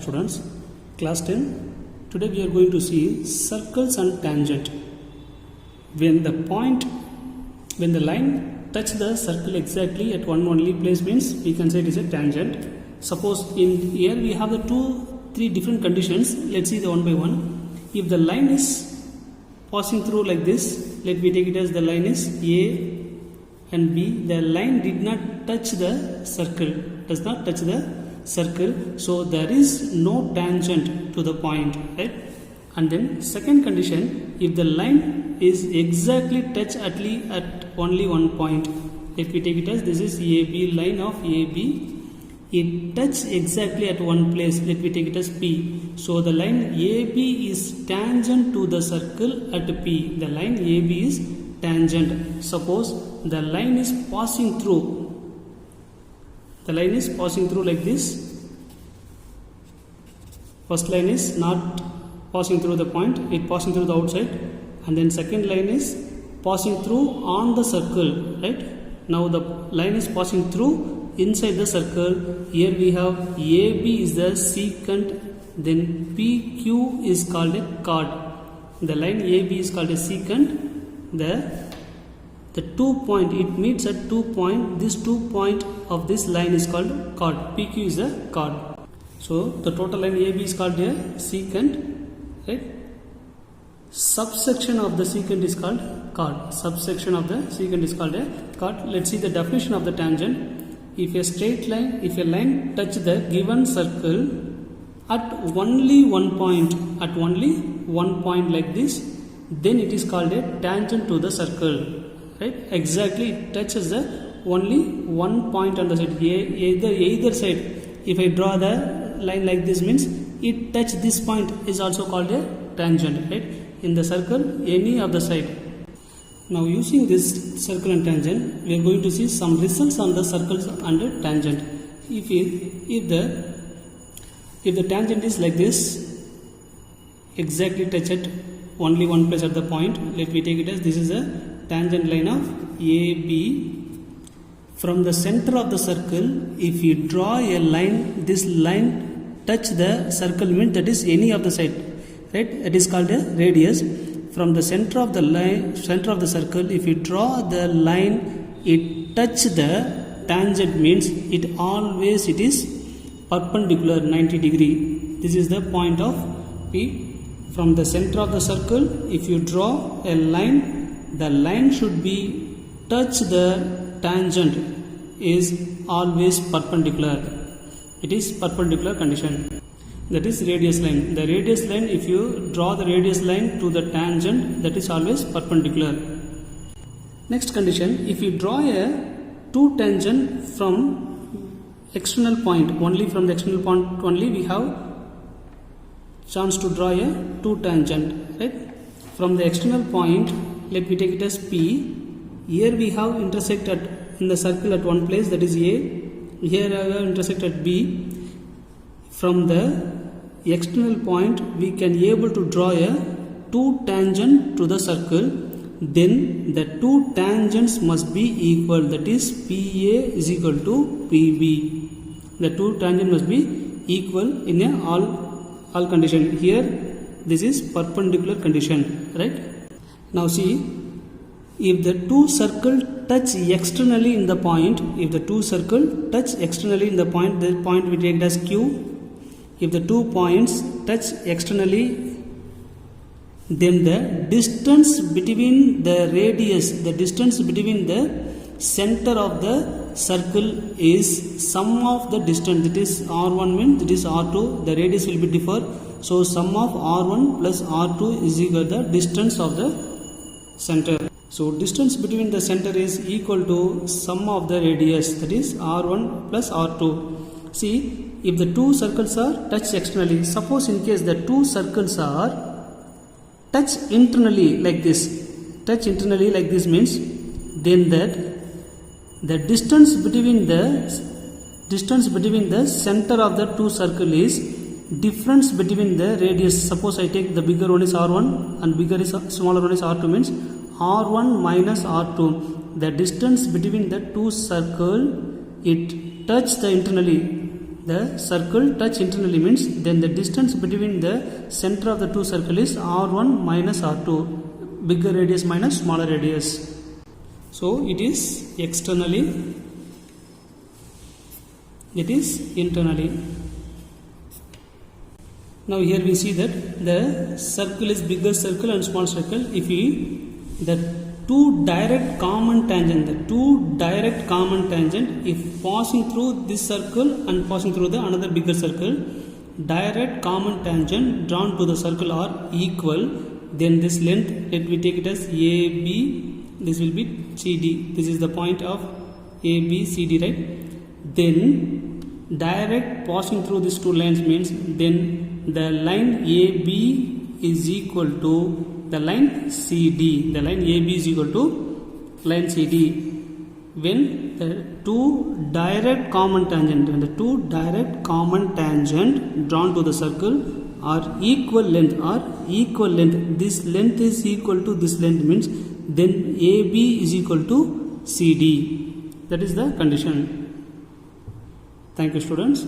students, class 10. Today we are going to see circles and tangent. When the line touch the circle exactly at one only place means we can say it is a tangent. Suppose in here we have the three different conditions. Let's see the one by one. If the line is passing through like this, let me take it as the line is A and B. The line did not touch the circle, does not touch the circle, so there is no tangent to the point, right? And then second condition, if the line is exactly touch at only one point, let me take it as this is AB, line of AB, it touch exactly at one place, let me take it as P. So the line AB is tangent to the circle at P. The line AB is tangent. Suppose the line is passing through. The line is passing through like this. First line is not passing through the point, it passing through the outside, and then second line is passing through on the circle, right? Now the line is passing through inside the circle. Here we have AB is the secant, then PQ is called a chord. The line AB is called a secant. The 2 point, it meets at 2 point. This 2 point of this line is called chord. PQ is a chord. So the total line AB is called a secant, right? Subsection of the secant is called chord. Subsection of the secant is called a chord. Let's see the definition of the tangent. If a straight line, if a line touch the given circle at only one point like this, then it is called a tangent to the circle, right? Exactly, it touches the only one point on the side, either side. If I draw the line like this means it touch this point is also called a tangent, right? In the circle, any of the side. Now using this circle and tangent, we are going to see some results on the circles and tangent. If the tangent is like this, exactly touch at only one place at the point, let me take it as this is a tangent line of AB. From the center of the circle, if you draw a line, this line touch the circle means that is any of the side, right? It is called a radius. From the center of the circle, if you draw the line, it touch the tangent means it is perpendicular 90 degree. This is the point of P. From the center of the circle, if you draw a line, the line should be touch the tangent is always perpendicular. It is perpendicular condition. That is radius line. The radius line, if you draw the radius line to the tangent, that is always perpendicular. Next condition, if you draw a two tangent from external point, only from the external point only we have chance to draw a two tangent, right? From the external point, let me take it as P. Here we have intersect in the circle at one place, that is A. Here I have intersect at B. From the external point, we can able to draw a two tangent to the circle. Then the two tangents must be equal. That is PA is equal to PB. The two tangent must be equal in a all condition. Here this is perpendicular condition, right? Now see, if the two circle touch externally in the point, the point we take as Q. If the 2 points touch externally, then the distance between the radius, the distance between the center of the circle is sum of the distance. That is R1 means it is R2. The radius will be differ. So sum of R1 plus R2 is equal to the distance of the center. So distance between the center is equal to sum of the radius, that is R1 plus R2. See, if the two circles are touch externally, suppose in case the two circles are touch internally like this means then that the distance between the center of the two circle is difference between the radius. Suppose I take the bigger one is R1 and smaller one is R2 means R1 minus R2. The distance between the two circle, it touch the internally. the circle touch internally means then the distance between the center of the two circle is r1 minus r2, bigger radius minus smaller radius. So it is externally, it is internally. Now here we see that the circle is bigger circle and small circle. If the two direct common tangent, if passing through this circle and passing through the another bigger circle, direct common tangent drawn to the circle are equal, then this length, let me take it as AB, this will be CD. This is the point of AB, CD, right? Then direct passing through these two lines means then the line AB is equal to the line CD. The line AB is equal to line CD. When the two direct common tangent, drawn to the circle are equal length, this length is equal to this length means then AB is equal to CD. That is the condition. Thank you, students.